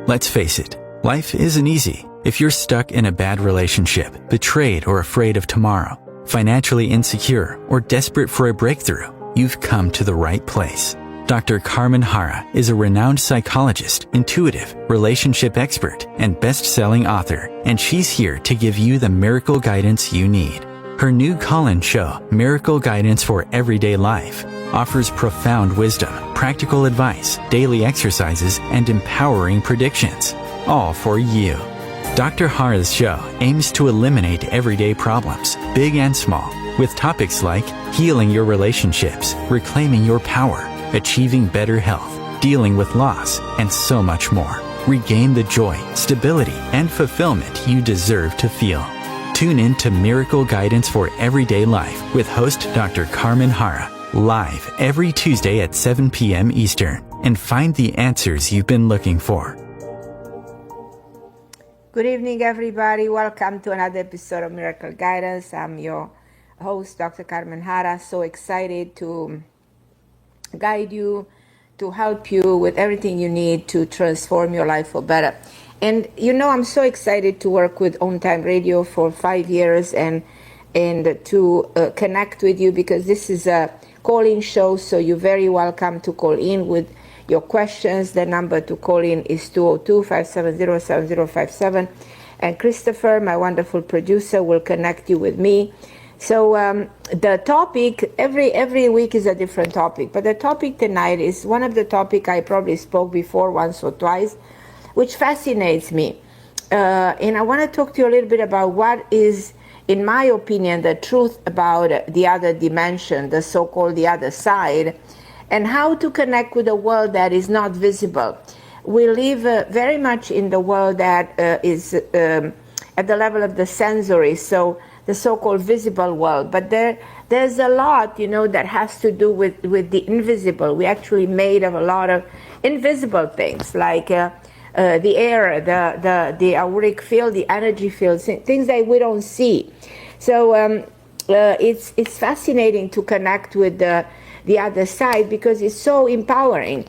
Let's face it, life isn't easy. If you're stuck in a bad relationship, betrayed or afraid of tomorrow, financially insecure, or desperate for a breakthrough, you've come to the right place. Dr. Carmen Harra is a renowned psychologist, intuitive, relationship expert, and best-selling author, and she's here to give you the miracle guidance you need. Her new call-in show, Miracle Guidance for Everyday Life, offers profound wisdom, practical advice, daily exercises, and empowering predictions, all for you. Dr. Harra's show aims to eliminate everyday problems, big and small, with topics like healing your relationships, reclaiming your power, achieving better health, dealing with loss, and so much more. Regain the joy, stability, and fulfillment you deserve to feel. Tune in to Miracle Guidance for Everyday Life with host Dr. Carmen Harra, live every Tuesday at 7 p.m. Eastern, and find the answers you've been looking for. Good evening, everybody. Welcome to another episode of Miracle Guidance. I'm your host, Dr. Carmen Harra. So excited to guide you, to help you with everything you need to transform your life for better. And you know, I'm so excited to work with OMTimes Radio for 5 years and to connect with you, because this is a call-in show, so you're very welcome to call in with your questions. The number to call in is 202-570-7057. And Christopher, my wonderful producer, will connect you with me. So the topic, every week is a different topic, but the topic tonight is one of the topics I probably spoke before once or twice, which fascinates me. And I want to talk to you a little bit about what is, in my opinion, the truth about the other dimension, the so-called the other side, and how to connect with a world that is not visible. We live very much in the world that is at the level of the sensory, so the so-called visible world. But there's a lot, you know, that has to do with the invisible. We're actually made of a lot of invisible things, like the air, the auric field, the energy field, things that we don't see. So it's fascinating to connect with the other side, because it's so empowering.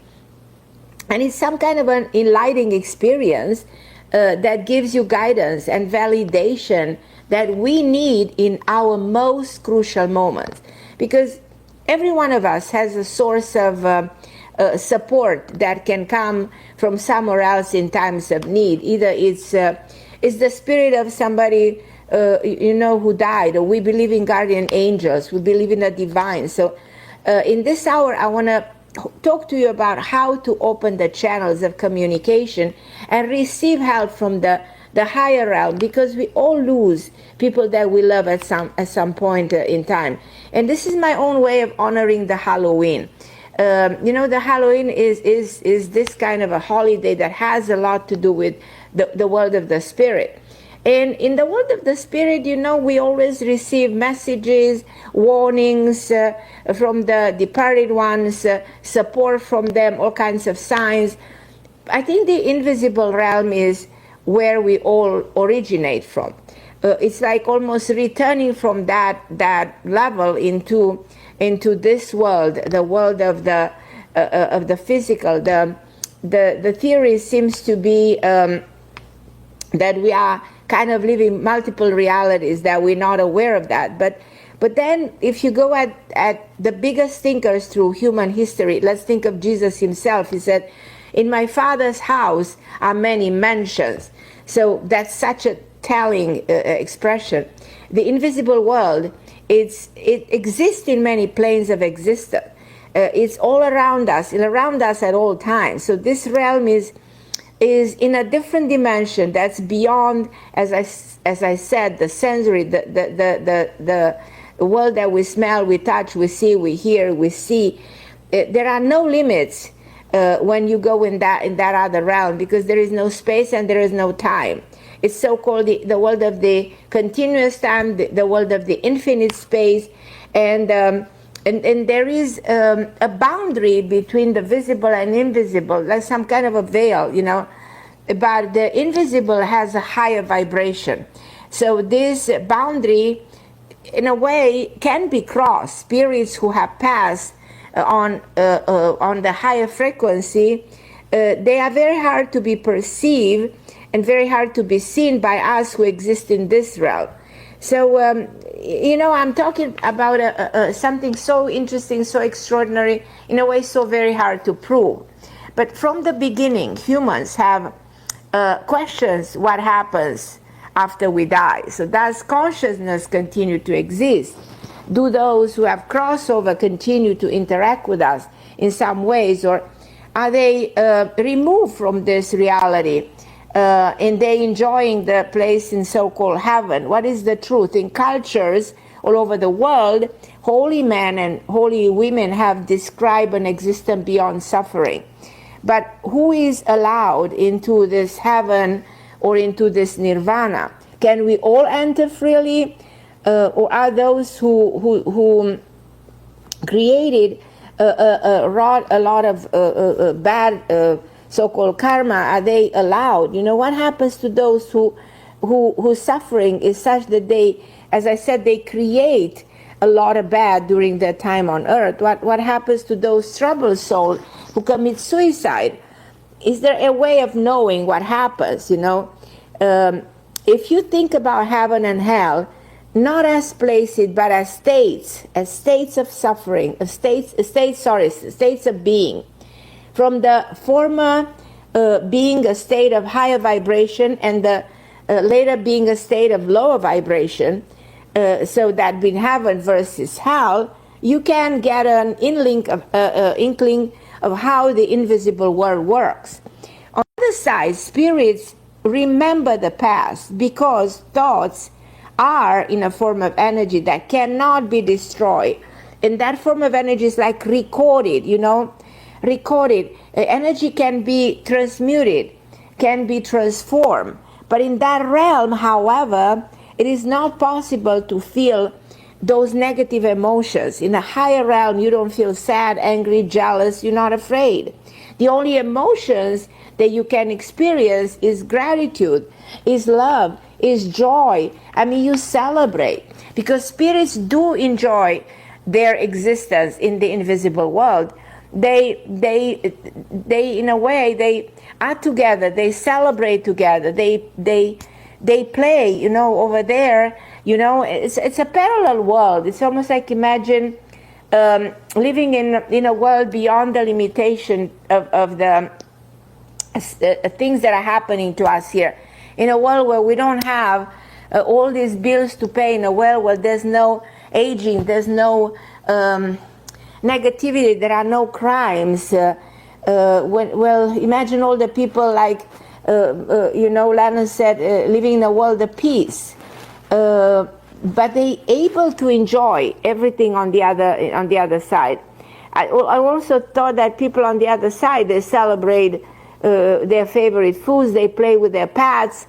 And it's some kind of an enlightening experience that gives you guidance and validation that we need in our most crucial moments. Because every one of us has a source of support that can come from somewhere else in times of need. Either it's the spirit of somebody who died, or we believe in guardian angels, we believe in the divine. So in this hour, I want to talk to you about how to open the channels of communication and receive help from the higher realm, because we all lose people that we love at some point in time. And this is my own way of honoring the Halloween. The Halloween is this kind of a holiday that has a lot to do with the world of the spirit. And in the world of the spirit, you know, we always receive messages, warnings from the departed ones, support from them, all kinds of signs. I think the invisible realm is where we all originate from. It's like almost returning from that level into this world, the world of the physical. The theory seems to be that we are kind of living multiple realities, that we're not aware of that. But then if you go at the biggest thinkers through human history, let's think of Jesus himself. He said, "In my Father's house are many mansions." So that's such a telling expression. The invisible world, it exists in many planes of existence. It's all around us at all times. So this realm is in a different dimension that's beyond, as I said, the sensory, the world that we smell, we touch, we see, we hear, we see. There are no limits when you go in that other realm, because there is no space and there is no time. It's so-called the world of the continuous time, the world of the infinite space, and there is a boundary between the visible and invisible, like some kind of a veil, you know. But the invisible has a higher vibration. So this boundary, in a way, can be crossed. Spirits who have passed on the higher frequency they are very hard to be perceived and very hard to be seen by us who exist in this realm. So, I'm talking about something so interesting, so extraordinary, in a way so very hard to prove. But from the beginning, humans have questions what happens after we die. So does consciousness continue to exist? Do those who have crossover continue to interact with us in some ways, or are they removed from this reality? And they enjoying the place in so-called heaven? What is the truth? In cultures all over the world, holy men and holy women have described an existence beyond suffering. But who is allowed into this heaven or into this nirvana? Can we all enter freely? Or are those who created a lot of bad so-called karma, are they allowed? What happens to those whose suffering is such that they, as I said, they create a lot of bad during their time on earth? What happens to those troubled souls who commit suicide? Is there a way of knowing what happens? If you think about heaven and hell, not as places, but as states of suffering, states of being. From the former being a state of higher vibration and the later being a state of lower vibration, so that in heaven versus hell, you can get an inkling of how the invisible world works. On the other side, spirits remember the past because thoughts are in a form of energy that cannot be destroyed. And that form of energy is like recorded, recorded. Energy can be transmuted, can be transformed. But in that realm, however, it is not possible to feel those negative emotions. In a higher realm, you don't feel sad, angry, jealous, you're not afraid. The only emotions that you can experience is gratitude, is love, is joy. You celebrate, because spirits do enjoy their existence in the invisible world. They in a way, they are together, they celebrate together, they play, over there, it's a parallel world. It's almost like, imagine living in a world beyond the limitation of the things that are happening to us here. In a world where we don't have all these bills to pay, in a world where there's no aging, there's no negativity, there are no crimes. Imagine all the people like, Lennon said, living in a world of peace. But they able to enjoy everything on the other side. I also thought that people on the other side, they celebrate their favorite foods, they play with their pets.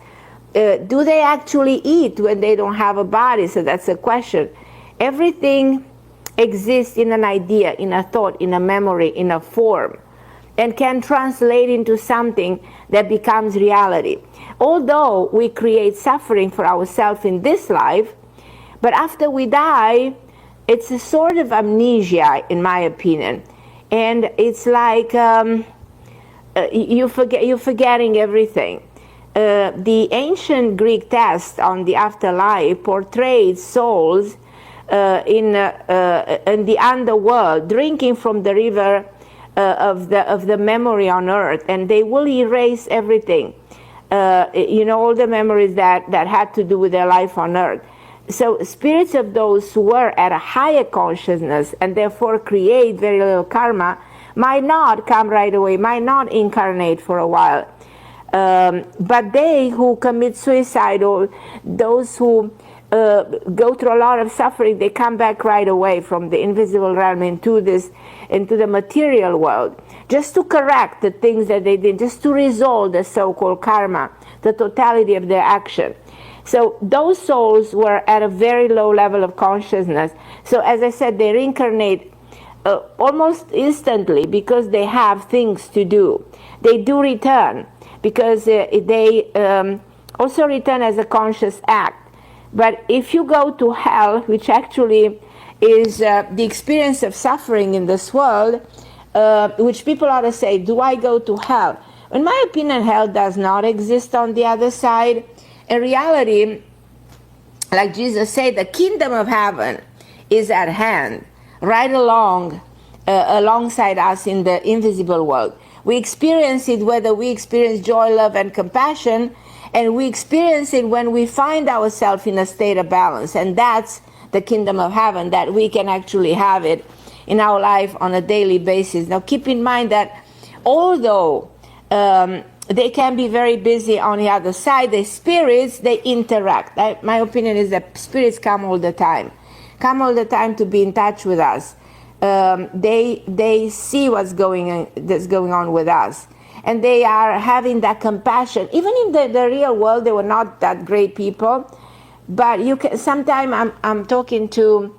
Do they actually eat when they don't have a body? So that's a question. Everything exists in an idea, in a thought, in a memory, in a form, and can translate into something that becomes reality. Although we create suffering for ourselves in this life, but after we die, it's a sort of amnesia, in my opinion. And it's like you're forgetting everything. The ancient Greek text on the afterlife portrayed souls in the underworld, drinking from the river of the memory on earth, and they will erase everything. All the memories that had to do with their life on earth. So spirits of those who were at a higher consciousness and therefore create very little karma might not come right away, might not incarnate for a while. But they who commit suicide, or those who go through a lot of suffering, they come back right away from the invisible realm into the material world, just to correct the things that they did, just to resolve the so-called karma, the totality of their action. So those souls were at a very low level of consciousness. So as I said, they reincarnate almost instantly because they have things to do. They do return because they also return as a conscious act. But if you go to hell, which actually is the experience of suffering in this world, which people ought to say, do I go to hell? In my opinion, hell does not exist on the other side. In reality, like Jesus said, the kingdom of heaven is at hand, right alongside us in the invisible world. We experience it whether we experience joy, love, and compassion, and we experience it when we find ourselves in a state of balance. And that's the kingdom of heaven, that we can actually have it in our life on a daily basis. Now, keep in mind that although they can be very busy on the other side, the spirits, they interact. My opinion is that spirits come all the time to be in touch with us. They see that's going on with us, and they are having that compassion. Even in the real world, they were not that great people, but you can. Sometimes I'm talking to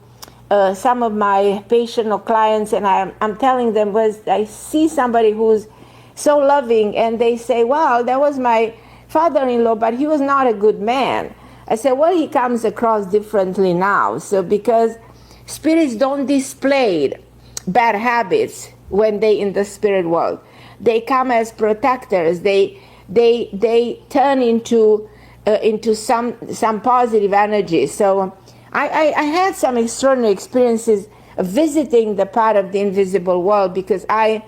some of my patient or clients, and I'm telling them, I see somebody who's so loving, and they say, well, that was my father-in-law, but he was not a good man. I said, well, he comes across differently now. So because spirits don't display bad habits when they in the spirit world. They come as protectors. They turn into some positive energy. So I had some extraordinary experiences of visiting the part of the invisible world, because I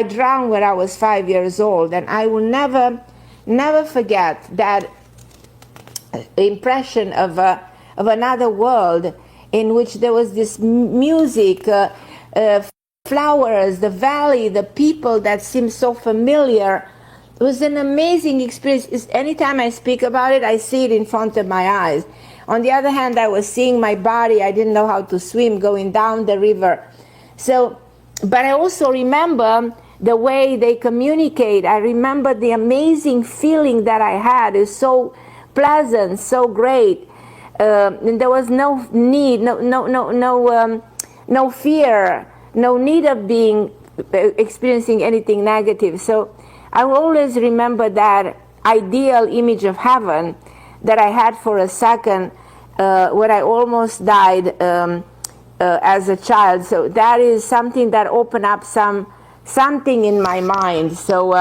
drowned when I was 5 years old, and I will never forget that impression of another world in which there was this music, flowers, the valley, the people that seemed so familiar. It was an amazing experience. Anytime I speak about it, I see it in front of my eyes. On the other hand, I was seeing my body. I didn't know how to swim going down the river. So, but I also remember the way they communicate. I remember the amazing feeling that I had. It's so pleasant, so great. And there was no need, no fear, no need of experiencing anything negative. So I will always remember that ideal image of heaven that I had for a second when I almost died as a child. So that is something that opened up something in my mind. So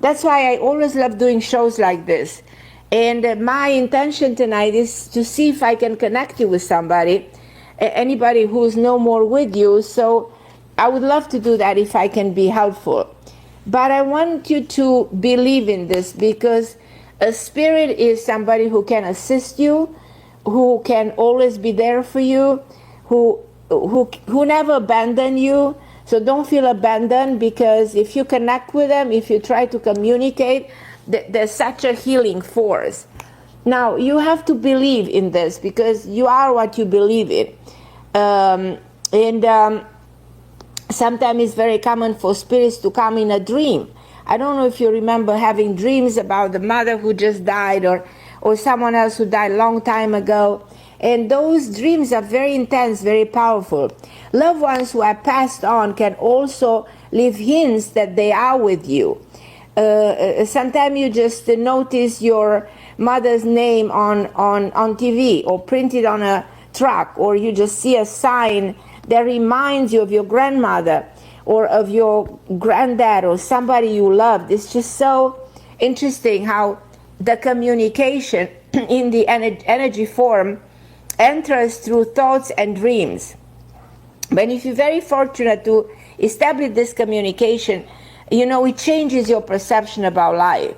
that's why I always love doing shows like this. And my intention tonight is to see if I can connect you with somebody, anybody who's no more with you. So I would love to do that if I can be helpful. But I want you to believe in this, because a spirit is somebody who can assist you, who can always be there for you, who never abandon you. So don't feel abandoned, because if you connect with them, if you try to communicate, there's such a healing force. Now, you have to believe in this, because you are what you believe in. Sometimes it's very common for spirits to come in a dream. I don't know if you remember having dreams about the mother who just died, or someone else who died a long time ago. And those dreams are very intense, very powerful. Loved ones who are passed on can also leave hints that they are with you. Sometimes you just notice your mother's name on TV, or printed on a truck, or you just see a sign that reminds you of your grandmother or of your granddad or somebody you loved. It's just so interesting how the communication in the energy form enters through thoughts and dreams. But if you're very fortunate to establish this communication, it changes your perception about life.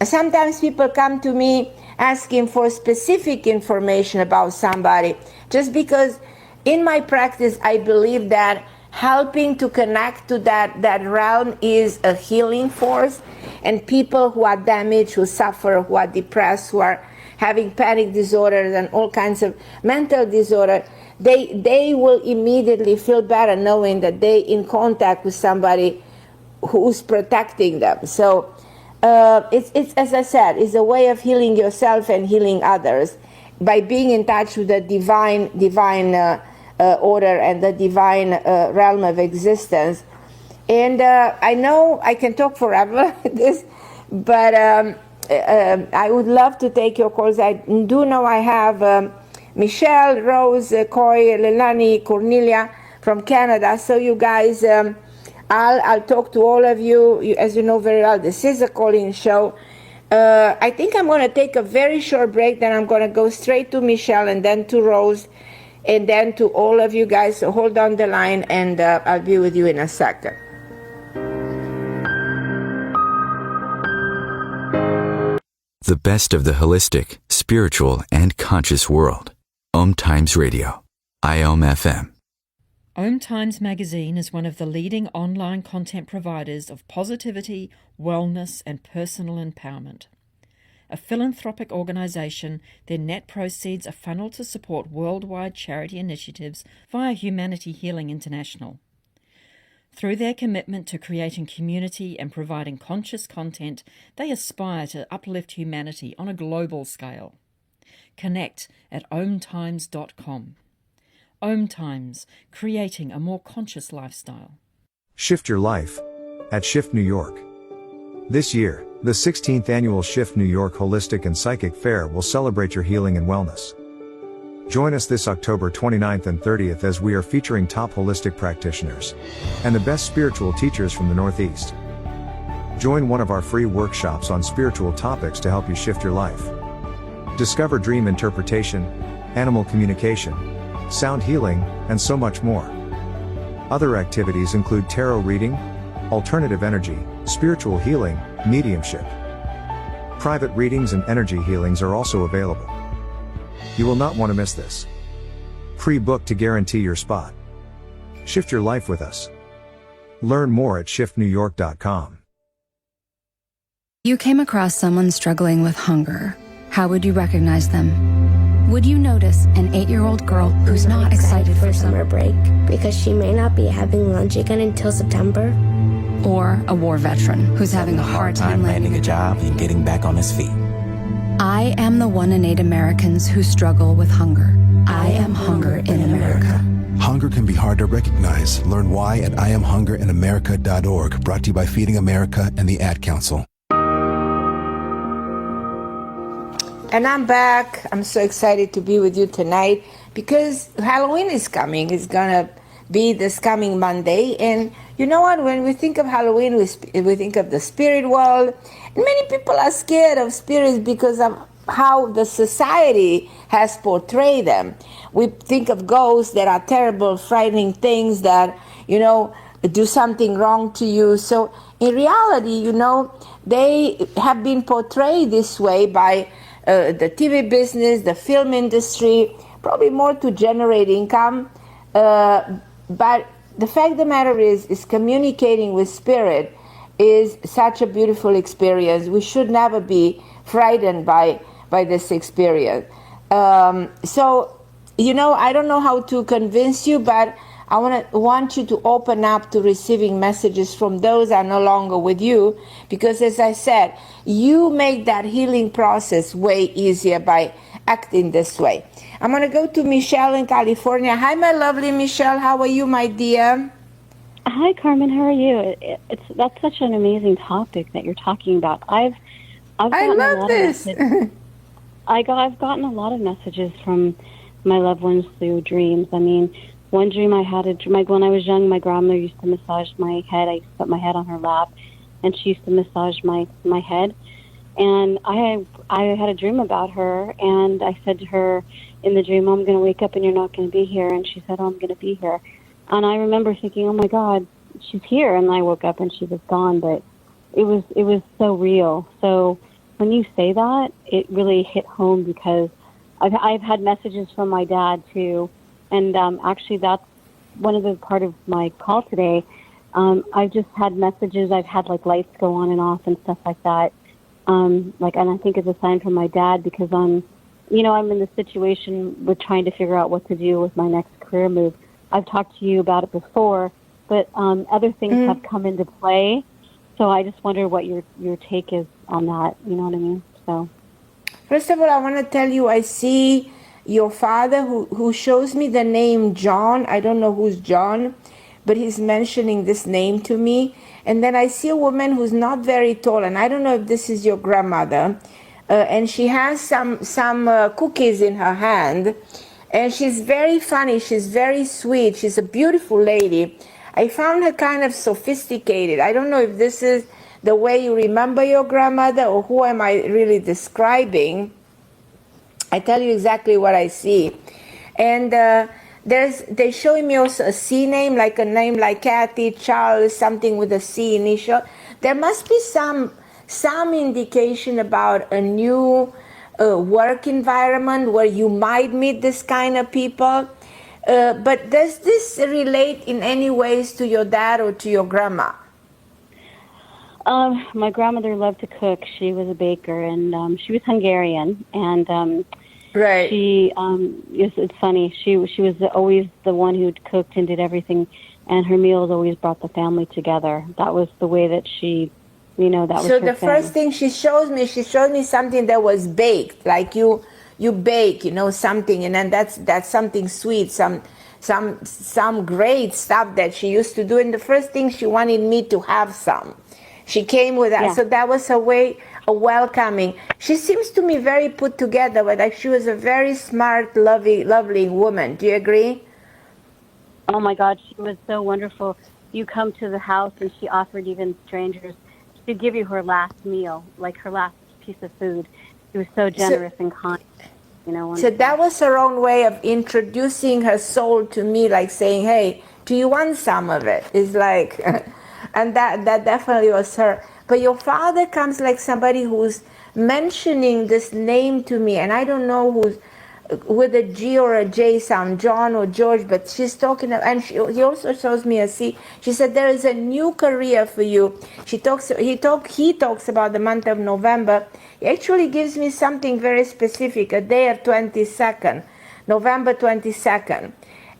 Sometimes people come to me asking for specific information about somebody, just because in my practice I believe that helping to connect to that realm is a healing force. And people who are damaged, who suffer, who are depressed, who are having panic disorders and all kinds of mental disorder, they will immediately feel better knowing that they're in contact with somebody who's protecting them. So it's as I said, it's a way of healing yourself and healing others by being in touch with the divine order and the divine realm of existence. And I know I can talk forever but I would love to take your calls. I do know I have Michelle, Rose, Coy, Lelani, Cornelia from Canada. So you guys, I'll talk to all of you. As you know very well, this is a call-in show. I think I'm going to take a very short break, then I'm going to go straight to Michelle and then to Rose and then to all of you guys. So hold on the line, and I'll be with you in a second. The best of the holistic, spiritual, and conscious world. OMTimes Radio. IOM FM. OMTimes magazine is one of the leading online content providers of positivity, wellness, and personal empowerment. A philanthropic organisation, their net proceeds are funneled to support worldwide charity initiatives via Humanity Healing International. Through their commitment to creating community and providing conscious content, they aspire to uplift humanity on a global scale. Connect at omtimes.com. OMTimes, creating a more conscious lifestyle. Shift your life at Shift New York. This year, the 16th annual Shift New York Holistic and Psychic Fair will celebrate your healing and wellness. Join us this October 29th and 30th as we are featuring top holistic practitioners and the best spiritual teachers from the Northeast. Join one of our free workshops on spiritual topics to help you shift your life. Discover dream interpretation, animal communication, sound healing, and so much more. Other activities include tarot reading, alternative energy, spiritual healing, mediumship. Private readings and energy healings are also available. You will not want to miss this. Pre-book to guarantee your spot. Shift your life with us. Learn more at shiftnewyork.com. You came across someone struggling with hunger. How would you recognize them? Would you notice an 8-year-old girl who's not excited for summer break because she may not be having lunch again until September? Or a war veteran who's having a hard time landing a job and getting back on his feet? I am the 1 in 8 Americans who struggle with hunger. I am hunger in America. Hunger can be hard to recognize. Learn why at IamHungerInAmerica.org. Brought to you by Feeding America and the Ad Council. And I'm back. I'm so excited to be with you tonight because Halloween is coming. It's going to be this coming Monday. And you know what? When we think of Halloween, we think of the spirit world. And many people are scared of spirits because of how the society has portrayed them. We think of ghosts that are terrible, frightening things that, do something wrong to you. So in reality, they have been portrayed this way by the TV business, the film industry, probably more to generate income. But the fact of the matter is communicating with spirit is such a beautiful experience. We should never be frightened by this experience. So, I don't know how to convince you, but I want you to open up to receiving messages from those that are no longer with you, because as I said, you make that healing process way easier by acting this way. I'm going to go to Michelle in California. Hi, my lovely Michelle. How are you, my dear? Hi, Carmen. How are you? That's such an amazing topic that you're talking about. I've love this. I've gotten a lot of messages from my loved ones through dreams. I mean, one dream I had, when I was young, my grandmother used to massage my head. I used to put my head on her lap, and she used to massage my head. And I had a dream about her, and I said to her in the dream, I'm going to wake up and you're not going to be here. And she said, oh, I'm going to be here. And I remember thinking, oh, my God, she's here. And I woke up and she was gone, but it was so real. So when you say that, it really hit home because I've had messages from my dad, too. And actually, that's one of the part of my call today. I've just had messages. I've had lights go on and off and stuff like that. And I think it's a sign from my dad because I'm in the situation with trying to figure out what to do with my next career move. I've talked to you about it before, but other things have come into play. So I just wonder what your take is on that. You know what I mean? So, first of all, I want to tell you, I see your father who shows me the name John. I don't know who's John, but he's mentioning this name to me. And then I see a woman who's not very tall, and I don't know if this is your grandmother. And she has some cookies in her hand, And she's very funny. She's very sweet. She's a beautiful lady. I found her kind of sophisticated. I don't know if this is the way you remember your grandmother or who am I really describing. I tell you exactly what I see. And they're showing me also a C name, like a name like Kathy, Charles, something with a C initial. There must be some indication about a new work environment where you might meet this kind of people. But does this relate in any ways to your dad or to your grandma? My grandmother loved to cook. She was a baker, and she was Hungarian. And right. It's funny. She was always the one who cooked and did everything, and her meals always brought the family together. That was the way that she, that was so her the thing. first thing she showed me something that was baked, like you bake, something, and then that's something sweet, some great stuff that she used to do. And the first thing she wanted me to have some. She came with that, so that was a way of welcoming. She seems to me very put together, but like she was a very smart, lovely woman. Do you agree? Oh my God, she was so wonderful. You come to the house, and she offered even strangers. She'd give you her last meal, like her last piece of food. She was so generous and kind. So that was her own way of introducing her soul to me, like saying, "Hey, do you want some of it?" It's like. And that definitely was her. But your father comes like somebody who's mentioning this name to me, and I don't know who's with a G or a J sound, John or George, but she's talking, and he also shows me a C. She said there is a new career for you. He talks about the month of November. He actually gives me something very specific, a day of 22nd, November 22nd.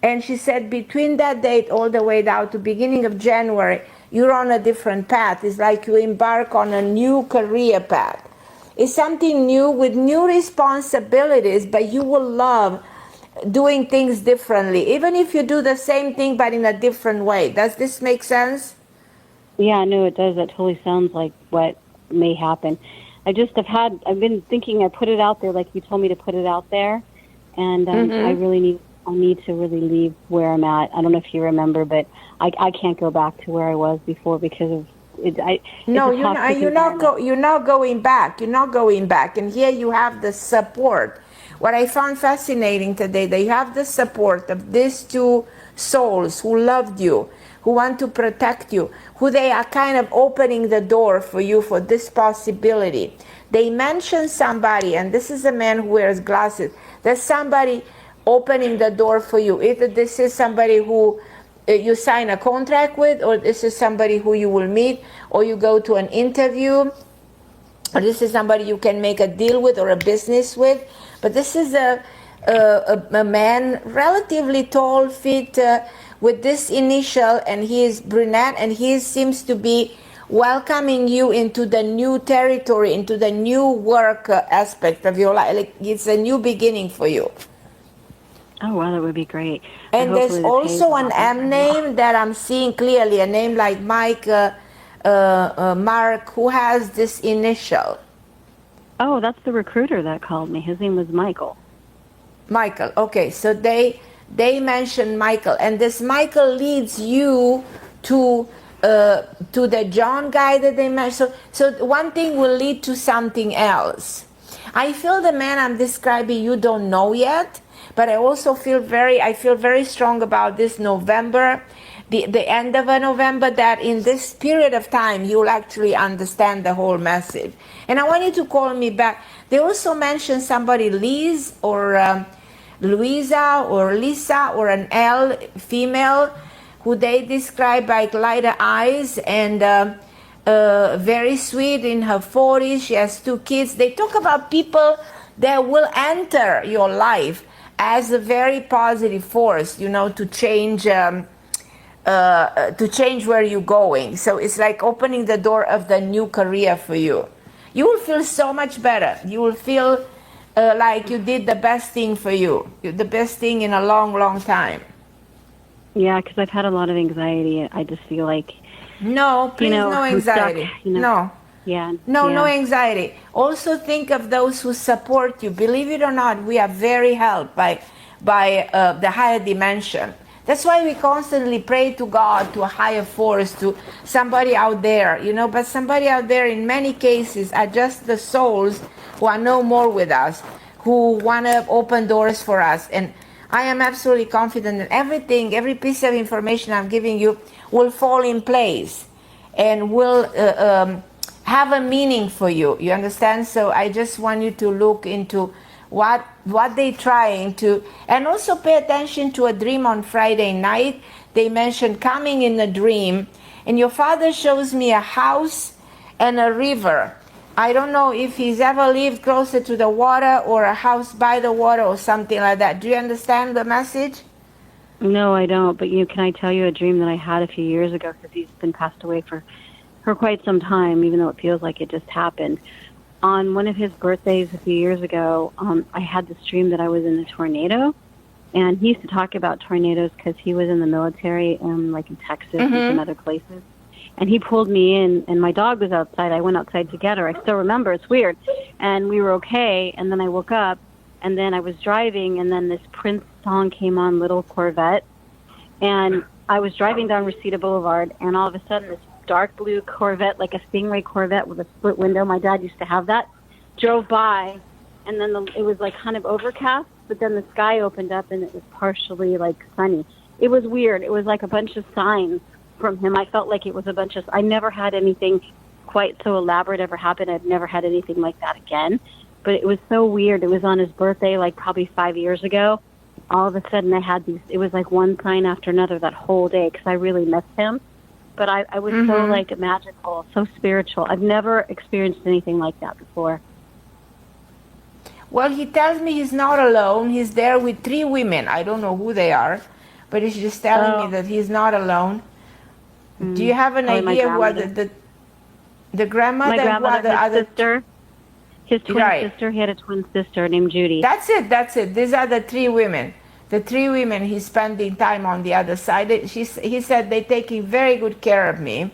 And she said between that date all the way down to beginning of January, you're on a different path. It's like you embark on a new career path. It's something new with new responsibilities, but you will love doing things differently, even if you do the same thing but in a different way. Does this make sense? Yeah, no, it does. That totally sounds like what may happen. I've been thinking, I put it out there like you told me to put it out there, and I need to really leave where I'm at. I don't know if you remember, but I can't go back to where I was before because of it. No, you're not going back. You're not going back. And here you have the support. What I found fascinating today, that you have the support of these two souls who loved you, who want to protect you, who they are kind of opening the door for you for this possibility. They mention somebody, and this is a man who wears glasses. There's somebody opening the door for you. Either this is somebody who you sign a contract with, or this is somebody who you will meet, or you go to an interview, or this is somebody you can make a deal with or a business with. But this is a man, relatively tall, fit, with this initial, and he is brunette, and he seems to be welcoming you into the new territory, into the new work aspect of your life. Like it's a new beginning for you. Oh, wow, that would be great. And there's also an M name that I'm seeing clearly, a name like Mike, Mark, who has this initial. Oh, that's the recruiter that called me. His name was Michael. Michael, okay, so they mentioned Michael, and this Michael leads you to the John guy that they mentioned. So one thing will lead to something else. I feel the man I'm describing you don't know yet, but I also feel very strong about this November, the end of a November, that in this period of time you'll actually understand the whole message. And I want you to call me back. They also mentioned somebody, Liz or Louisa or Lisa or an L, female, who they describe like lighter eyes and very sweet, in her 40s. She has 2 kids. They talk about people that will enter your life as a very positive force, to change where you're going. So it's like opening the door of the new career for you. You will feel so much better. You will feel like you did the best thing for you, the best thing in a long, long time. Yeah, because I've had a lot of anxiety. I just feel like... No, please, no anxiety. Stuck, No. Yeah. No anxiety. Also think of those who support you. Believe it or not, we are very helped by by the higher dimension. That's why we constantly pray to God, to a higher force, to somebody out there, but somebody out there in many cases are just the souls who are no more with us, who want to open doors for us. And I am absolutely confident that everything, every piece of information I'm giving you will fall in place and will have a meaning for you. You understand? So I just want you to look into what they're trying to, and also pay attention to a dream on Friday night. They mentioned coming in a dream, and your father shows me a house and a river. I don't know if he's ever lived closer to the water or a house by the water or something like that. Do you understand the message? No, I don't. But can I tell you a dream that I had a few years ago, because he's been passed away for quite some time, even though it feels like it just happened. On one of his birthdays a few years ago, I had this dream that I was in a tornado. And he used to talk about tornadoes because he was in the military and like in Texas and some other places. And he pulled me in, and my dog was outside. I went outside to get her. I still remember. It's weird. And we were okay. And then I woke up, and then I was driving, and then this Prince song came on, Little Corvette. And I was driving down Reseda Boulevard, and all of a sudden this dark blue Corvette, like a Stingray Corvette with a split window, my dad used to have that, drove by. And then it was like kind of overcast, but then the sky opened up, and it was partially like sunny. It was weird. It was like a bunch of signs from him. I felt like it was a bunch of, I never had anything quite so elaborate ever happen. I've never had anything like that again. But it was so weird. It was on his birthday, like probably 5 years ago. All of a sudden I had these, it was like one sign after another that whole day, because I really missed him. But I was so like magical, so spiritual. I've never experienced anything like that before. Well, he tells me he's not alone. He's there with 3 women. I don't know who they are, but he's just telling me that he's not alone. Do you have an idea what the grandmother? My grandmother, what his sister, his twin sister. He had a twin sister named Judy. That's it. These are the 3 women. The 3 women he's spending time on the other side. He said they're taking very good care of me.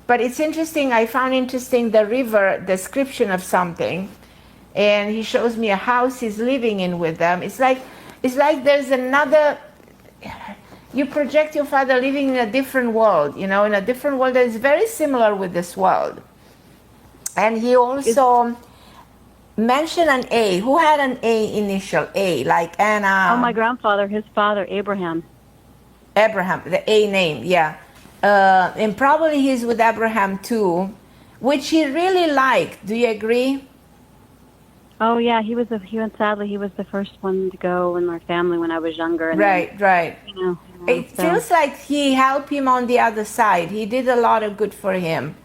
But it's interesting. I found interesting the river description of something, and he shows me a house he's living in with them. It's like there's another. You project your father living in a different world, in a different world that is very similar with this world. And he also mentioned an A. Who had an A initial? A, like Anna. Oh, my grandfather, his father, Abraham. Abraham, the A name, yeah. And probably he's with Abraham too, which he really liked. Do you agree? Oh yeah, sadly he was the first one to go in our family when I was younger. And right. It feels like he helped him on the other side. He did a lot of good for him,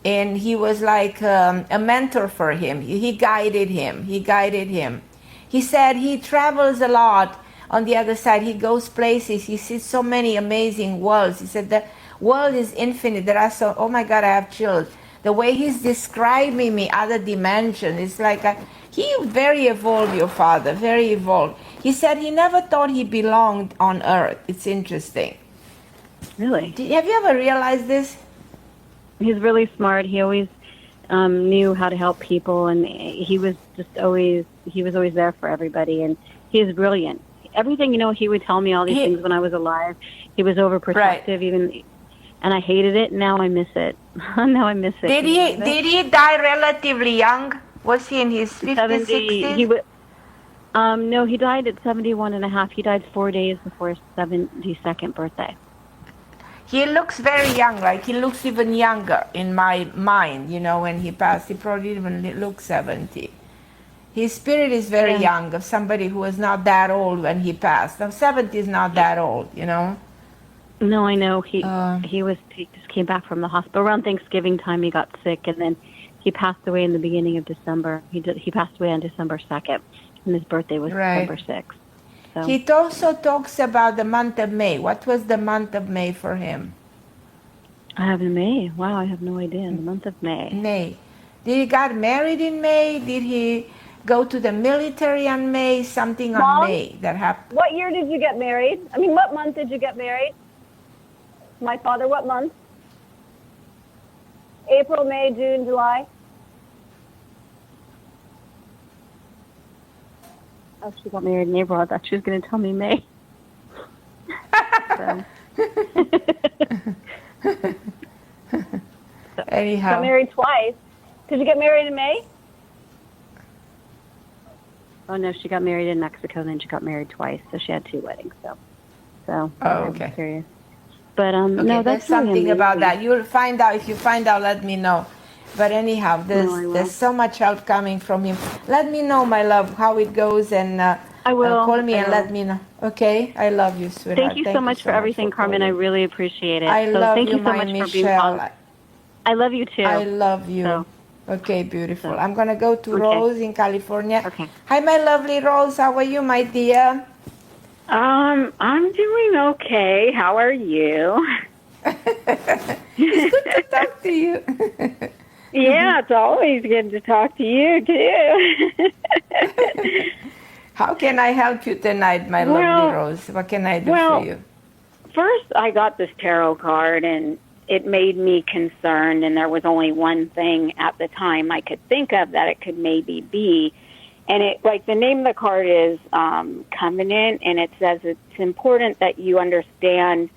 and he was like a mentor for him. He guided him. He said he travels a lot on the other side. He goes places. He sees so many amazing worlds. He said the world is infinite. There are so. Oh my God, I have chills. The way he's describing me, other dimension, it's like he very evolved, your father, very evolved. He said he never thought he belonged on Earth. It's interesting. Really? Have you ever realized this? He's really smart. He always knew how to help people, and he was always there for everybody, and he's brilliant. Everything, he would tell me all these things when I was alive. He was overprotective, even, and I hated it. Now I miss it. Did he die relatively young? Was he in his 50s, 60s? No, he died at 71 and a half. He died 4 days before his 72nd birthday. He looks very young, like he looks even younger in my mind, when he passed. He probably even looked 70. His spirit is very young, of somebody who was not that old when he passed. Now, 70 is not that old, No, I know. He just came back from the hospital. Around Thanksgiving time, he got sick, and then he passed away in the beginning of December. He passed away on December 2nd, and his birthday was December 6th. So. He also talks about the month of May. What was the month of May for him? I have May. Wow, I have no idea. The month of May. May. Did he got married in May? Did he go to the military on May? Something on Mom, May that happened. What year did you get married? I mean, what month did you get married? My father, what month? April, May, June, July? Oh, she got married in April. I thought she was going to tell me May. So. Anyhow. Got married twice. Did you get married in May? Oh, no, she got married in Mexico, then she got married twice. So she had 2 weddings. So Oh, okay. I'm curious. But, okay, no, there's that's something really about that. You'll find out. If you find out, let me know. But anyhow, there's so much help coming from him. Let me know, my love, how it goes, and I will. call me and let me know. Okay? I love you, sweetheart. Thank you so much for everything, Carmen. I really appreciate it. I love thank you, so my much Michelle. for being positive. I love you too. I love you. So. Okay, beautiful. I'm going to go to Okay. Rose in California. Okay. Hi, my lovely Rose. How are you, my dear? I'm doing okay. How are you? It's good to talk to you. Yeah, it's always good to talk to you, too. How can I help you tonight, my lovely Rose? What can I do for you? First, I got this tarot card, and it made me concerned, and there was only one thing at the time I could think of that it could maybe be. And it, like, the name of the card is Covenant, and it says it's important that you understand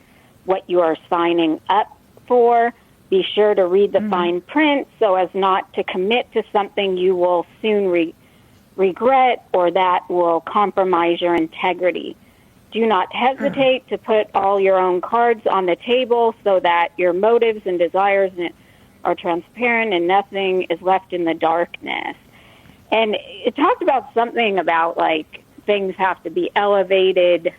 what you are signing up for. Be sure to read the fine print so as not to commit to something you will soon regret or that will compromise your integrity. Do not hesitate to put all your own cards on the table so that your motives and desires are transparent and nothing is left in the darkness. And it talked about something about, like, things have to be elevated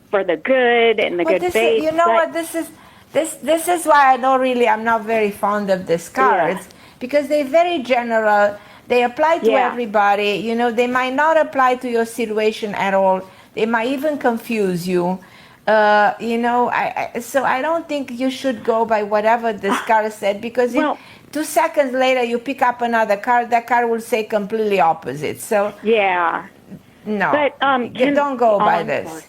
for the good and the good faith. You know what? This is why I'm not very fond of these cards, because they're very general. They apply to everybody. You know, they might not apply to your situation at all. They might even confuse you. You know, so I don't think you should go by whatever this card said, because if 2 seconds later you pick up another card, that card will say completely opposite. So no, but you don't go by this.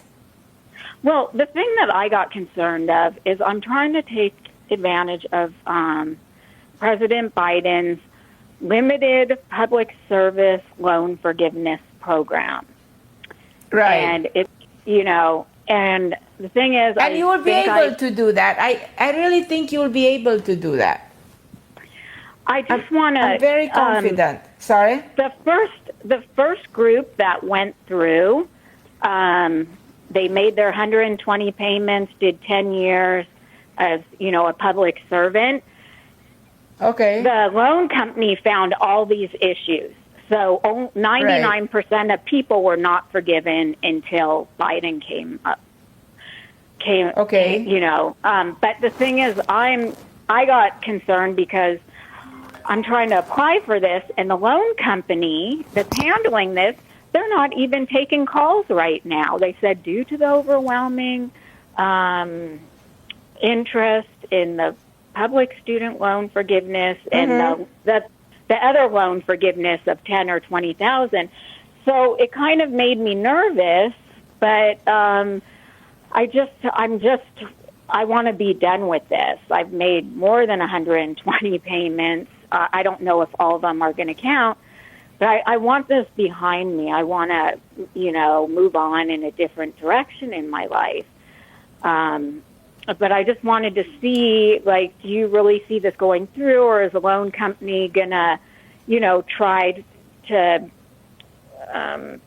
Well, the thing that I got concerned of is I'm trying to take advantage of President Biden's limited public service loan forgiveness program. Right. And it, you know, and the thing is, and you will be able to do that. I really think you will be able to do that. I just want to. I'm very confident. Sorry. The first group that went through, they made their 120 payments, did 10 years as, you know, a public servant. Okay. The loan company found all these issues. So 99% of people were not forgiven until Biden came up. You know, but the thing is, I got concerned because I'm trying to apply for this, and the loan company that's handling this, they're not even taking calls right now. They said due to the overwhelming interest in the public student loan forgiveness and the other loan forgiveness of 10 or 20,000. So it kind of made me nervous, but I want to be done with this. I've made more than 120 payments. I don't know if all of them are going to count, but I want this behind me. I want to, you know, move on in a different direction in my life. But I just wanted to see, like, do you really see this going through, or is the loan company going to, you know, try to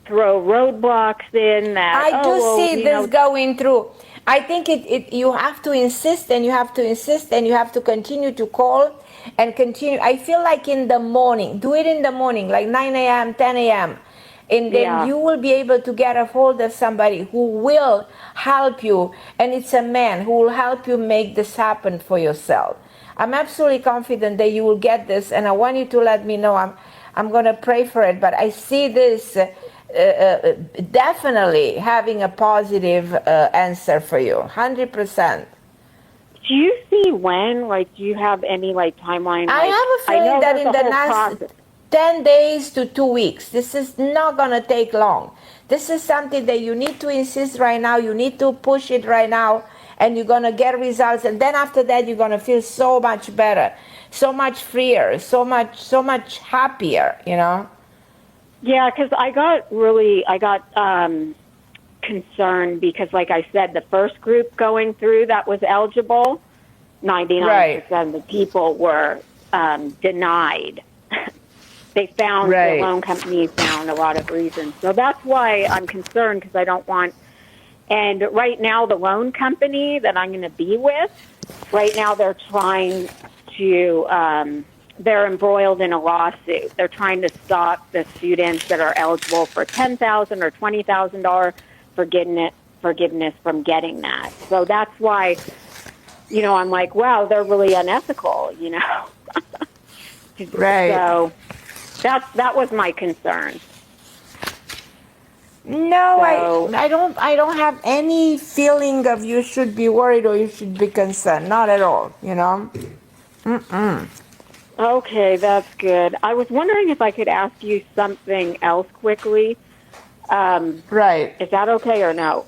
throw roadblocks in that? I do see this going through. I think you have to insist, and you have to insist, and you have to continue to call and continue. I feel like in the morning, do it in the morning, like 9 a.m., 10 a.m., and then you will be able to get a hold of somebody who will help you, and it's a man who will help you make this happen for yourself. I'm absolutely confident that you will get this, and I want you to let me know. I'm going to pray for it, but I see this definitely having a positive answer for you, 100%. Do you see when? Like, do you have any, like, timeline? I have a feeling that in the next 10 days to 2 weeks. This is not going to take long. This is something that you need to insist right now. You need to push it right now, and you're going to get results. And then after that, you're going to feel so much better, so much freer, so much happier, you know. Yeah, because I got concerned because, like I said, the first group going through that was eligible, 99% of the people were denied. They found, the loan company found a lot of reasons. So that's why I'm concerned, because I don't want, and right now the loan company that I'm going to be with, right now they're trying to, they're embroiled in a lawsuit. They're trying to stop the students that are eligible for $10,000 or $20,000 forgiveness from getting that. So that's why, I'm like, wow, they're really unethical, Right. So that was my concern. No, So, I don't have any feeling of you should be worried or you should be concerned. Not at all, Mm-mm. Okay, that's good. I was wondering if I could ask you something else quickly. Right. Is that okay or no?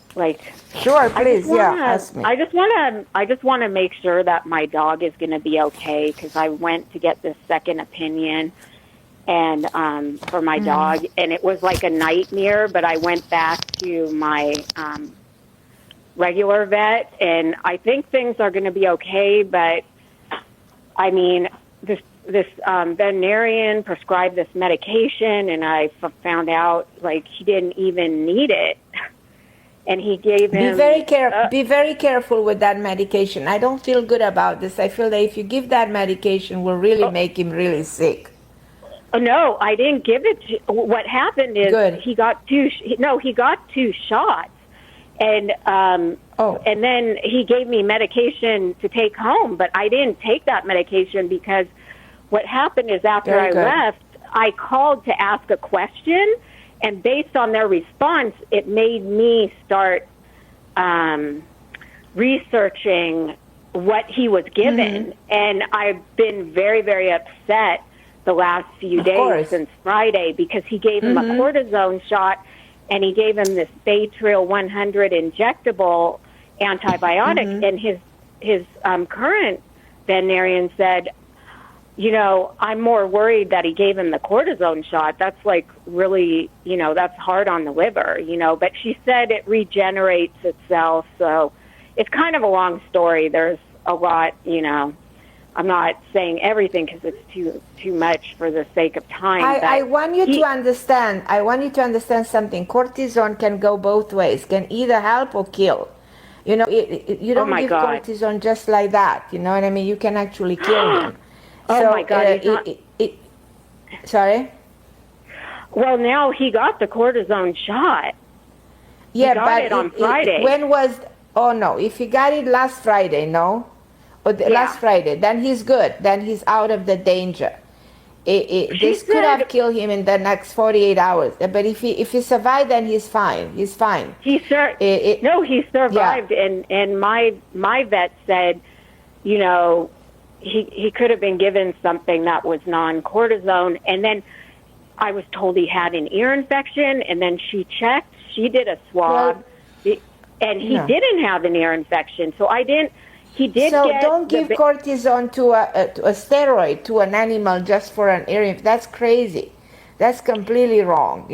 Sure, please. Ask me. I just want to make sure that my dog is going to be okay, because I went to get this second opinion and for my dog, and it was like a nightmare. But I went back to my regular vet, and I think things are going to be okay. But I mean, this veterinarian prescribed this medication, and I found out he didn't even need it. And he gave him. Be very careful with that medication. I don't feel good about this. I feel that if you give that medication, will really make him really sick. Oh, no, I didn't give it to. What happened is he got two shots, and and then he gave me medication to take home. But I didn't take that medication because what happened is after I left, I called to ask a question. And based on their response, it made me start researching what he was given. And I've been very, very upset the last few days since Friday, because he gave him a cortisone shot, and he gave him this Baytril 100 injectable antibiotic. And his current veterinarian said, I'm more worried that he gave him the cortisone shot. That's really, that's hard on the liver, But she said it regenerates itself. So it's kind of a long story. There's a lot, I'm not saying everything because it's too much for the sake of time. I want you to understand. I want you to understand something. Cortisone can go both ways. Can either help or kill. You don't give cortisone just like that. You know what I mean? You can actually kill him. Oh, my God. Sorry? Well, now he got the cortisone shot. Yeah, he got it on Friday. If he got it last Friday, last Friday, then he's good. Then he's out of the danger. This could have killed him in the next 48 hours. But if he survived, then he's fine. He's fine. He survived. Yeah. And my vet said, he could have been given something that was non-cortisone. And then I was told he had an ear infection, and then she checked. She did a swab, and he didn't have an ear infection. So I didn't. He did. So don't give cortisone to a steroid to an animal just for an ear infection. That's crazy. That's completely wrong.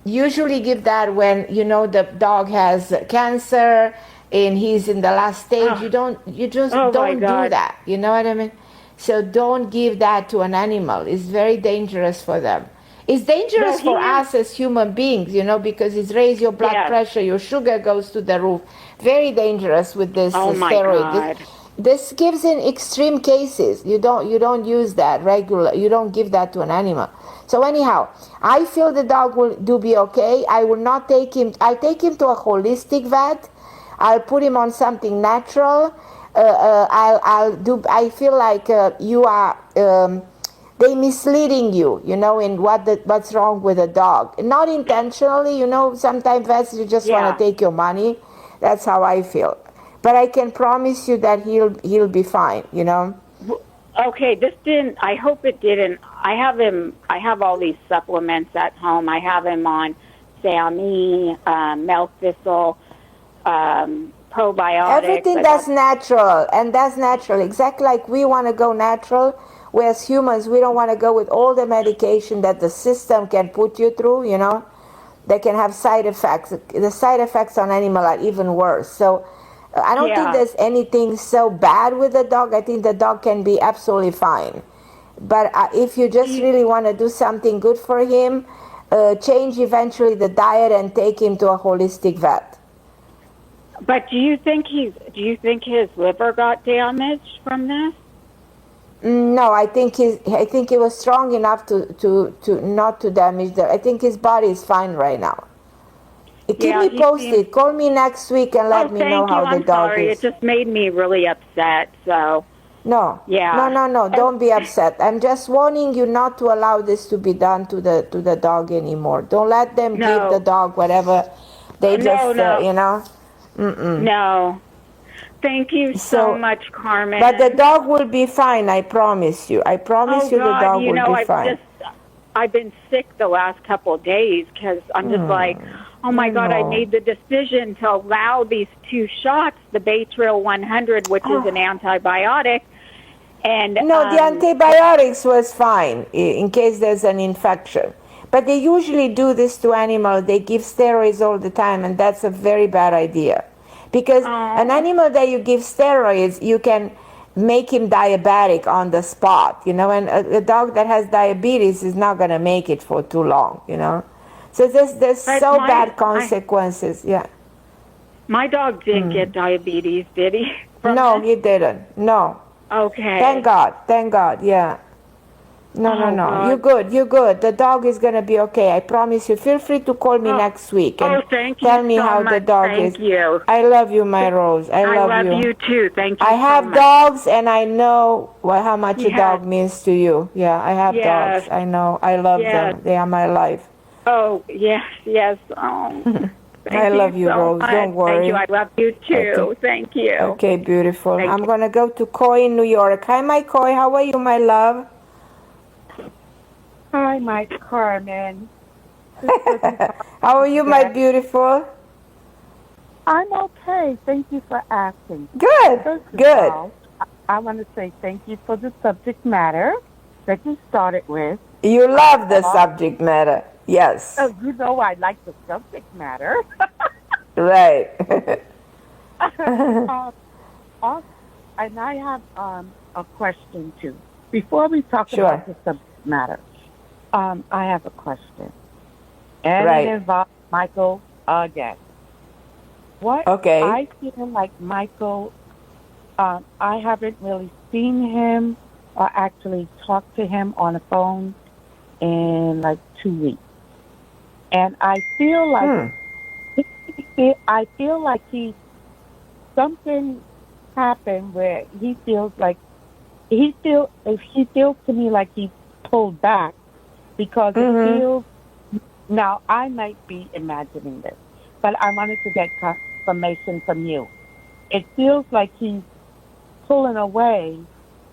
Usually give that when the dog has cancer and he's in the last stage. You don't do that. You know what I mean? So don't give that to an animal. It's very dangerous for them. It's dangerous for us as human beings, because it's raise your blood pressure, your sugar goes to the roof. Very dangerous with this steroid. This gives in extreme cases. You don't use that regular. You don't give that to an animal. So anyhow, I feel the dog will be okay. I will not take him. I'll take him to a holistic vet. I'll put him on something natural. I feel like you are. They misleading you, in what's wrong with a dog. Not intentionally, sometimes vets, you just want to take your money. That's how I feel. But I can promise you that he'll be fine, Okay, this didn't, I hope it didn't. I have all these supplements at home. I have him on SAMe, milk thistle, probiotics. Everything that's natural, exactly like we want to go natural. we as humans, we don't want to go with all the medication that the system can put you through, you know. They can have side effects. The side effects on animal are even worse. So I don't think there's anything so bad with the dog. I think the dog can be absolutely fine. But if you just really want to do something good for him, change eventually the diet and take him to a holistic vet. But do you think his liver got damaged from this? No, I think he was strong enough to not to damage the. I think his body is fine right now. Keep me posted. Call me next week and let me know how the dog sorry. is. It just made me really upset. So. No. Yeah. No. Don't be upset. I'm just warning you not to allow this to be done to the dog anymore. Don't let them give the dog whatever they just you know. Mm-mm. No. Thank you so much, Carmen. But the dog will be fine, I promise you. I promise you the dog will be fine. I've been sick the last couple of days because I'm just like, oh my God, I made the decision to allow these 2 shots, the Baytril 100, which is an antibiotic. And no, the antibiotics was fine in case there's an infection. But they usually do this to animals. They give steroids all the time, and that's a very bad idea. Because an animal that you give steroids, you can make him diabetic on the spot, you know, and a dog that has diabetes is not going to make it for too long, you know. So there's so bad consequences, My dog didn't get diabetes, did he? No, he didn't, no. Okay. Thank God, yeah. No. You're good. The dog is going to be okay. I promise you. Feel free to call me next week and thank you tell me so how much. the dog Thank is. you. I love you, my Rose. I love you too. Thank you. I have so much. dogs, and I know how much a dog means to you. Yeah, I have dogs. I know. I love them. They are my life. Oh, yes. Oh. I love you, so Rose. much. Don't worry. Thank you. I love you too. Okay. Thank you. Okay, beautiful. I'm going to go to Coy in New York. Hi, my Coy. How are you, my love? Hi, my Carmen. How are you, my beautiful? I'm okay. Thank you for asking. Good. First of Good. all, I want to say thank you for the subject matter that you started with. You love the subject matter. Yes. Oh, you know I like the subject matter. Right. And I have a question, too. Before we talk about the subject matter, I have a question. And it involves Michael again. I feel like Michael, I haven't really seen him or actually talked to him on the phone in like 2 weeks. And I feel like something happened where he feels to me like he pulled back because it feels. Now I might be imagining this, but I wanted to get confirmation from you. It feels like he's pulling away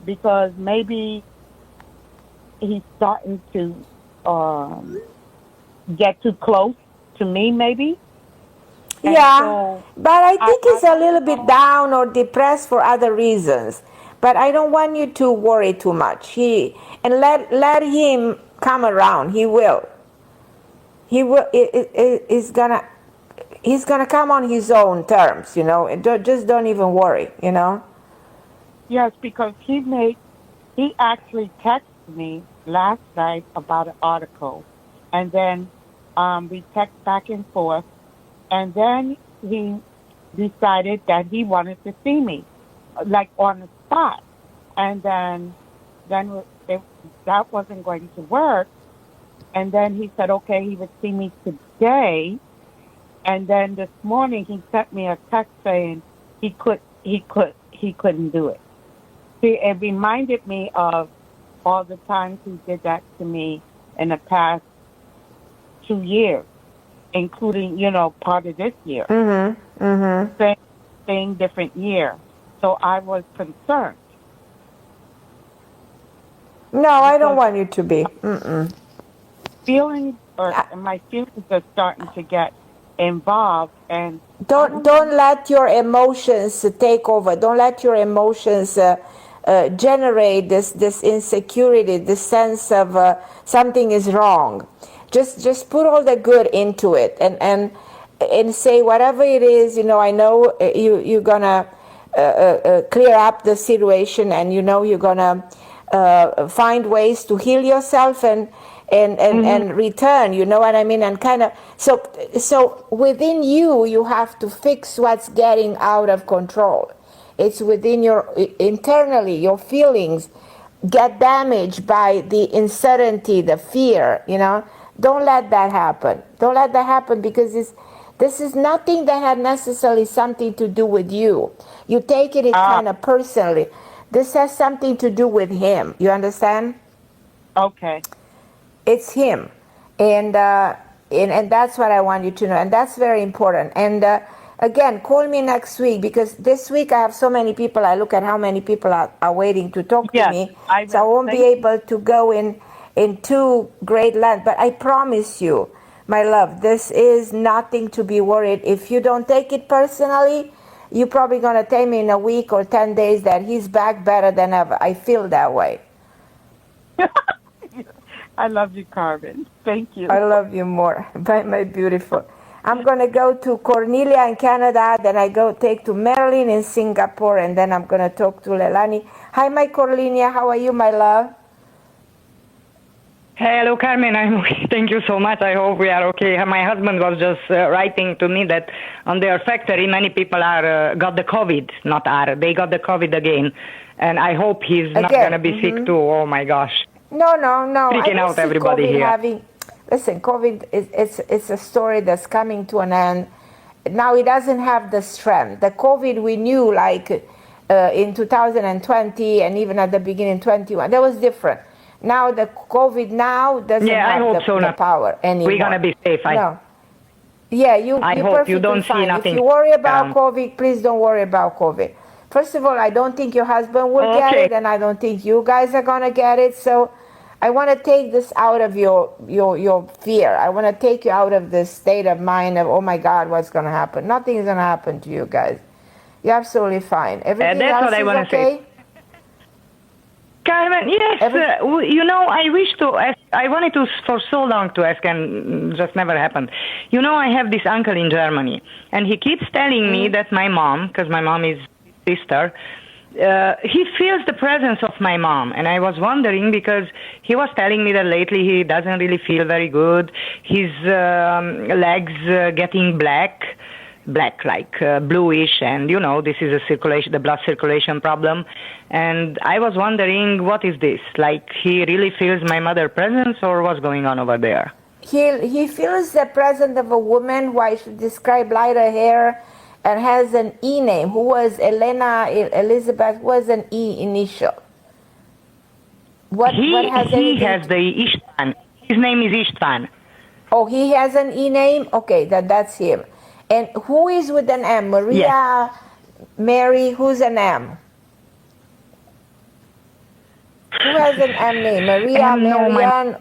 because maybe he's starting to get too close to me, maybe. And but I think he's a little bit down or depressed for other reasons. But I don't want you to worry too much. Let him come around. He will. He's gonna come on his own terms, you know. Just don't even worry, you know. Yes, because he actually texted me last night about an article, and then we text back and forth, and then he decided that he wanted to see me, like on the spot, and then that wasn't going to work, and then he said, okay, he would see me today, and then this morning he sent me a text saying he couldn't do it. See, it reminded me of all the times he did that to me in the past 2 years, including, part of this year. Same different year. So I was concerned. No, I don't want you to be. My feelings are starting to get involved, and don't let your emotions take over. Don't let your emotions generate this insecurity, this sense of something is wrong. Just put all the good into it, and say whatever it is. I know you're gonna clear up the situation, and you're gonna find ways to heal yourself and return. You know what I mean? And kind of so within you have to fix what's getting out of control. It's within internally, your feelings get damaged by the uncertainty, the fear, Don't let that happen. Don't let that happen, because this is nothing that had necessarily something to do with you. You take it kind of personally. This has something to do with him. You understand? Okay. It's him. And that's what I want you to know. And that's very important. And again, call me next week, because this week I have so many people. I look at how many people are waiting to talk to me. So I won't be able to go into great length. But I promise you, my love, this is nothing to be worried. If you don't take it personally, you're probably going to tell me in a week or 10 days that he's back better than ever. I feel that way. I love you, Carmen. Thank you. I love you more. Bye, my beautiful. I'm going to go to Cornelia in Canada, then I take to Marilyn in Singapore, and then I'm going to talk to Leilani. Hi, my Cornelia. How are you, my love? Hello, Carmen. Thank you so much. I hope we are okay. My husband was just writing to me that on their factory, many people got the COVID, they got the COVID again. And I hope he's not going to be sick too. Oh, my gosh. No. Freaking out everybody COVID here. Listen, COVID, it's a story that's coming to an end. Now it doesn't have the strength. The COVID we knew in 2020 and even at the beginning 21, that was different. Now the COVID doesn't have the power anymore. We're going to be safe. I hope you don't see nothing. If you worry about COVID, please don't worry about COVID. First of all, I don't think your husband will get it, and I don't think you guys are going to get it. So I want to take this out of your fear. I want to take you out of this state of mind of, oh my God, what's going to happen? Nothing is going to happen to you guys. You're absolutely fine. Everything that's else what I is want to okay? say. Carmen, yes, I wish to ask, I wanted to for so long to ask and just never happened. I have this uncle in Germany, and he keeps telling me that my mom, because my mom is sister, he feels the presence of my mom. And I was wondering, because he was telling me that lately he doesn't really feel very good. His legs getting black like bluish, and this is the blood circulation problem. And I was wondering, what is this? Like, he really feels my mother's presence, or what's going on over there? He feels the presence of a woman who I should describe lighter hair and has an E name, who was Elizabeth, was an E initial. He has the Istvan. His name is Istvan. Oh, he has an E name? Okay, that's him. And who is with an M? Maria, yes. Mary, who's an M? Who has an M name? Maria, Marianne?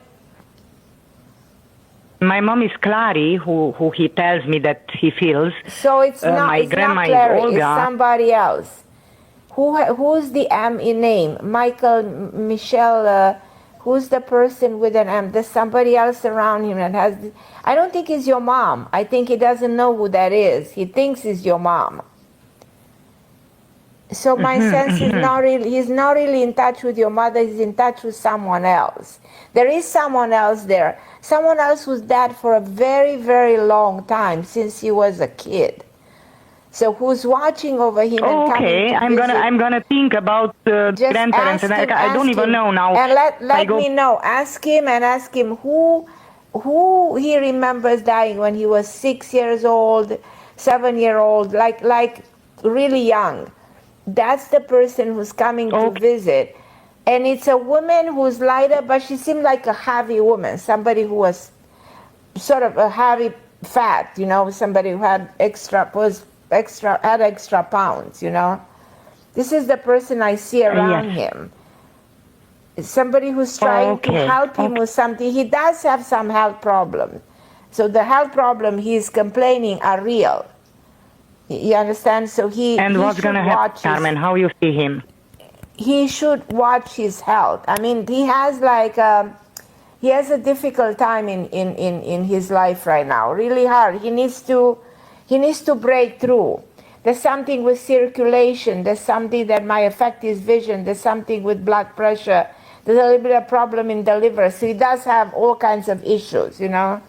My mom is Clary, who he tells me that he feels. So it's not, my grandma not Clary, is Olga. It's somebody else. Who's the M in name? Michael, Michelle, who's the person with an M? There's somebody else around him that has... I don't think it's your mom. I think he doesn't know who that is. He thinks it's your mom. So my sense is he's not really in touch with your mother. He's in touch with someone else. There is someone else there. Someone else who's dead for a very, very long time, since he was a kid. So who's watching over him and coming to I'm gonna think about grandparents. I don't even know now. And let me know. Ask him who he remembers dying when he was 6 years old, 7-year-old, like really young. That's the person who's coming to visit. And it's a woman who's lighter, but she seemed like a heavy woman, somebody who was sort of a heavy fat, somebody who had extra pounds, This is the person I see around him. Somebody who's trying to help him with something. He does have some health problems. So the health problem he's complaining are real. You understand? So And what's going to happen, Carmen? How you see him? he should watch his health. I mean, he has a difficult time in his life right now, really hard. He needs to break through. There's something with circulation. There's something that might affect his vision. There's something with blood pressure. There's a little bit of problem in the liver. So he does have all kinds of issues, you know.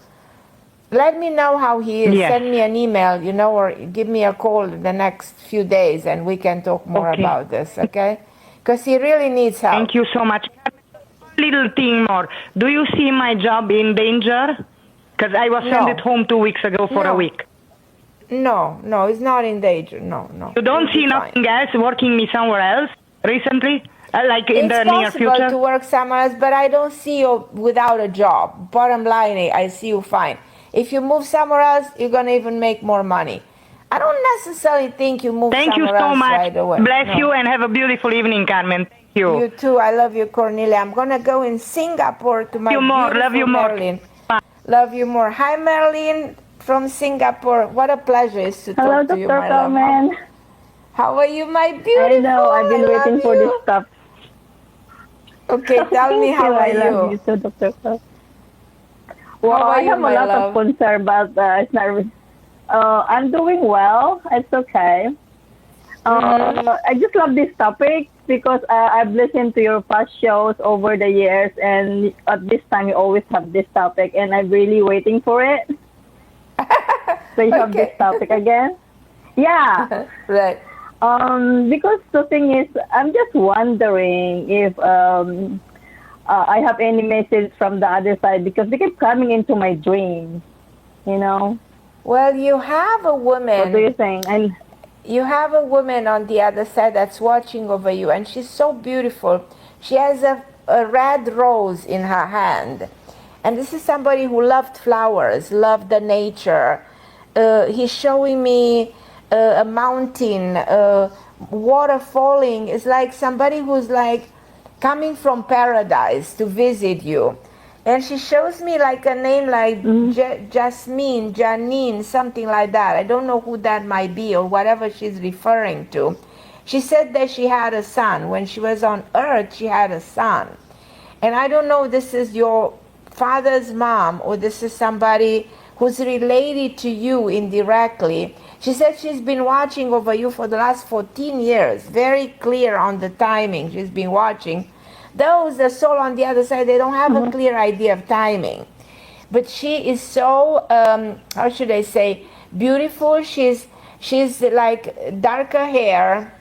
Let me know how he is. Yes. Send me an email, you know, or give me a call in the next few days and we can talk more about this, okay? Because he really needs help. Thank you so much. Little thing more. Do you see my job in danger? Because I was sent home 2 weeks ago for a week. No, it's not in danger. No. You don't see nothing else working me somewhere else recently? Like in the near future? It's possible to work somewhere else, but I don't see you without a job. Bottom line, I see you fine. If you move somewhere else, you're going to even make more money. I don't necessarily think you move somewhere else right away. Bless you and have a beautiful evening, Carmen. Thank you. You too. I love you, Cornelia. I'm going to go in Singapore to my Love you more. Marilyn. Love you more. Hi, Marilyn from Singapore. What a pleasure it is to talk to you, my love. Hello, Dr. Carmen. How are you, my beautiful? I know. I've been waiting for this stuff. Okay, tell me how are you? I love you too, Dr. Carmen. Well, I have a lot of concern, but it's not. I'm doing well. It's okay. I just love this topic because I've listened to your past shows over the years, and at this time you always have this topic, and I'm really waiting for it. So you have this topic again? Yeah. Right. Because the thing is, I'm just wondering if I have any message from the other side, because they keep coming into my dreams, you know. Well, you have a woman. What do you think? You have a woman on the other side that's watching over you, and she's so beautiful. She has a red rose in her hand. And this is somebody who loved flowers, loved the nature. He's showing me a mountain, water falling. It's like somebody who's like coming from paradise to visit you. And she shows me like a name like Jasmine, Janine, something like that. I don't know who that might be or whatever she's referring to. She said that she had a son. When she was on earth, she had a son. And I don't know if this is your father's mom or this is somebody who's related to you indirectly. She said she's been watching over you for the last 14 years. Very clear on the timing. She's been watching. Those, the soul on the other side, they don't have a clear idea of timing. But she is so, how should I say, beautiful. She's like darker hair.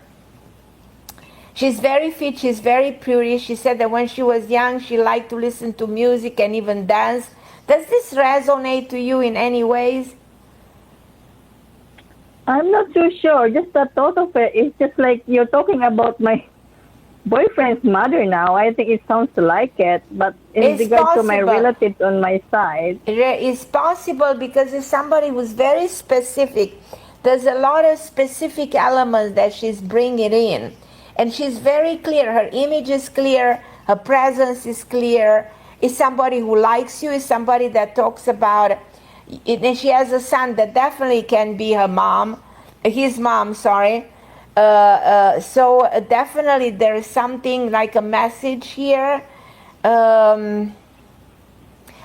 She's very fit. She's very pretty. She said that when she was young, she liked to listen to music and even dance. Does this resonate to you in any ways? I'm not too sure. Just the thought of it is just like you're talking about my boyfriend's mother now. I think it sounds like it, but in regard to my relatives on my side, it's possible because it's somebody who's very specific. There's a lot of specific elements that she's bringing in, and she's very clear. Her image is clear. Her presence is clear. It's somebody who likes you. It's somebody that talks about it. And she has a son that definitely can be her mom, his mom. Sorry. So definitely there is something like a message here.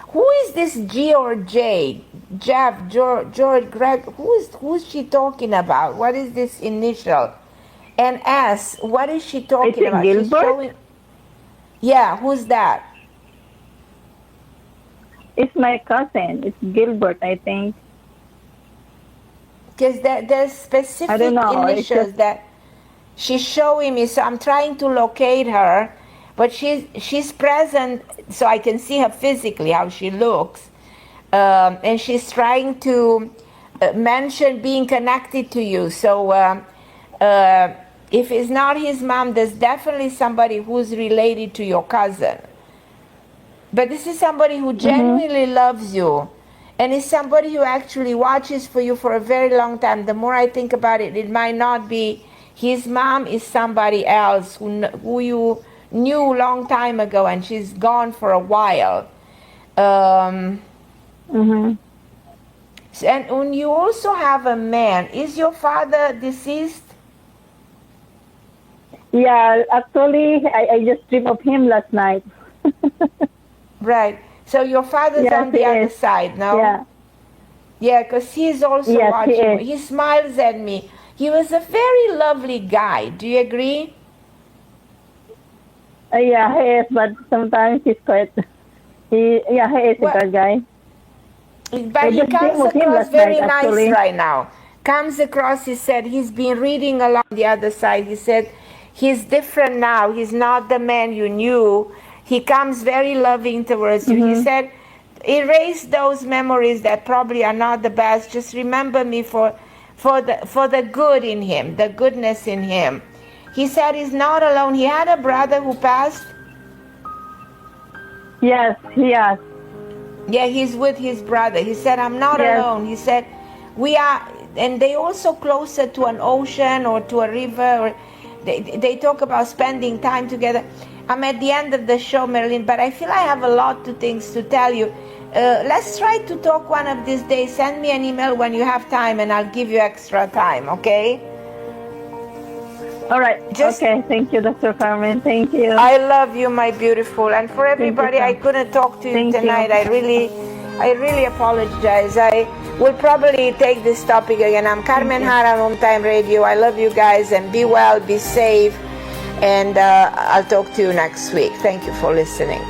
Who is this G or J? Jeff, George, Greg? Who's she talking about? What is this initial? And S, what is she talking about? Gilbert? Yeah, who's that? It's my cousin. It's Gilbert, I think. Because there's specific initials that she's showing me, so I'm trying to locate her, but she's present, so I can see her physically, how she looks, and she's trying to mention being connected to you. So if it's not his mom, there's definitely somebody who's related to your cousin. But this is somebody who genuinely loves you. And it's somebody who actually watches for you for a very long time. The more I think about it, it might not be his mom, is somebody else who you knew a long time ago, and she's gone for a while. And when you also have a man, is your father deceased? Yeah, actually, I just dreamed of him last night. Right. So your father's Yes, on the he other is. side, no? Yeah. Yeah, because he's also Yes, he watching. is. He smiles at me. He was a very lovely guy. Do you agree? Yeah, he is, but sometimes he's quite. He is a good guy. But he comes across very nice right now. Comes across, he said, he's been reading along the other side. He said, he's different now. He's not the man you knew. He comes very loving towards you. He said, erase those memories that probably are not the best. Just remember me for the good in him, the goodness in him. He said he's not alone. He had a brother who passed. Yes, he has. Yeah, he's with his brother. He said, I'm not alone. He said, we are, and they also closer to an ocean or to a river. Or they talk about spending time together. I'm at the end of the show, Marilyn, but I feel I have a lot of things to tell you. Let's try to talk one of these days. Send me an email when you have time, and I'll give you extra time, okay? All right. Okay. Thank you, Dr. Carmen. Thank you. I love you, my beautiful. And for everybody, I couldn't talk to you tonight. I really apologize. I will probably take this topic again. I'm Carmen Harra on OMTime Radio. I love you guys, and be well, be safe. And I'll talk to you next week. Thank you for listening.